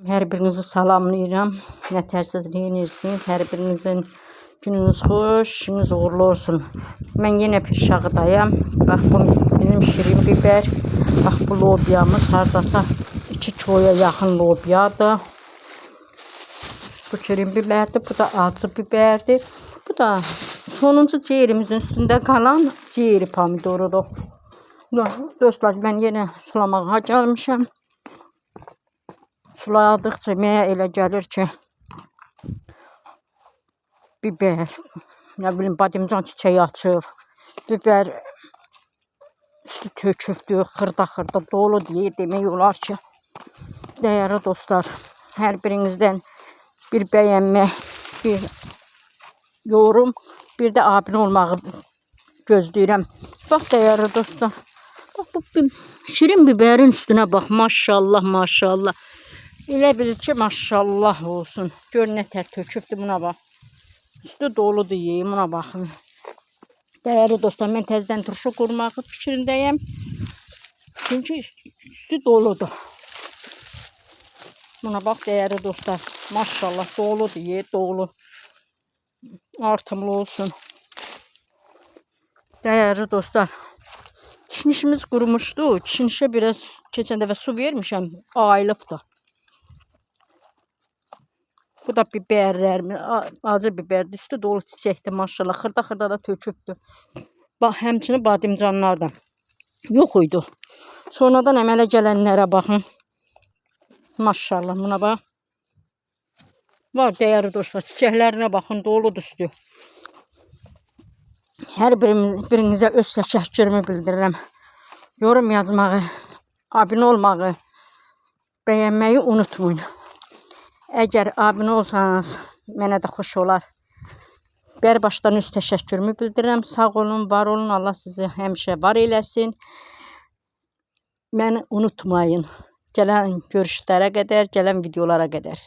Hər birinizi salamlayıram. Nətərsiz neyinirsiniz? Hər birinizin gününüz xoş, işiniz uğurlu olsun. Mən yenə pişağıdayım. Bax, bu bizim şirin biber. Bax, bu lobiyamız hardasa 2 kiloya yaxın lobiyadır. Bu şirin biberdir, bu da acı biberdir. Bu da sonuncu ciğerimizin üstündə qalan ciğeri pomidorudur. Dostlar, mən yenə sulamağa gəlmişəm. Suladıqca mənə elə gəlir ki, biber, nə bilim, badımcan çiçəyi açıb, biber üstü tökübdür, xırda-xırda dolu deyə demək olar ki, dəyərli dostlar, hər birinizdən bir bəyənmə, bir yorum, bir də abunə olmağı gözləyirəm. Bax, dəyərli dostlar, bax, bu şirin biberin üstünə bax, maşallah, maşallah. Elə bil ki, maşallah olsun. Gör nə tər tökübdür, buna bax. Üstü doludur, buna baxın. Dəyərli dostlar, mən təzədən turşu qurmağı fikrindəyəm. Çünki üstü doludur. Buna bax, dəyərli dostlar. Maşallah, doludur, dolu. Artımlı olsun. Dəyərli dostlar, kişnişimiz qurumuşdu. Kişnişə biraz keçən dəfə su vermişəm, ayılıbdır. Bu da biberlərimiz, acı biberdir, üstü dolu çiçəkdir, maşallah, xırda-xırda da tökübdür. Bax, həmçinin badımcanlar da yox idi. Sonradan əmələ gələnlərə baxın. Maşallah, buna bax. Var, dəyərli dostlar, çiçəklərinə baxın, doludur üstü. Hər birinizə öz təşəkkürümü bildirirəm. Yorum yazmağı, abunə olmağı, bəyənməyi unutmayın. Əgər abunə olsanız, mənə də xoş olar. Bərbaşdan öz təşəkkürümü bildirirəm. Sağ olun, var olun. Allah sizi həmişə var eləsin. Məni unutmayın. Gələn görüşlərə qədər, gələn videolara qədər.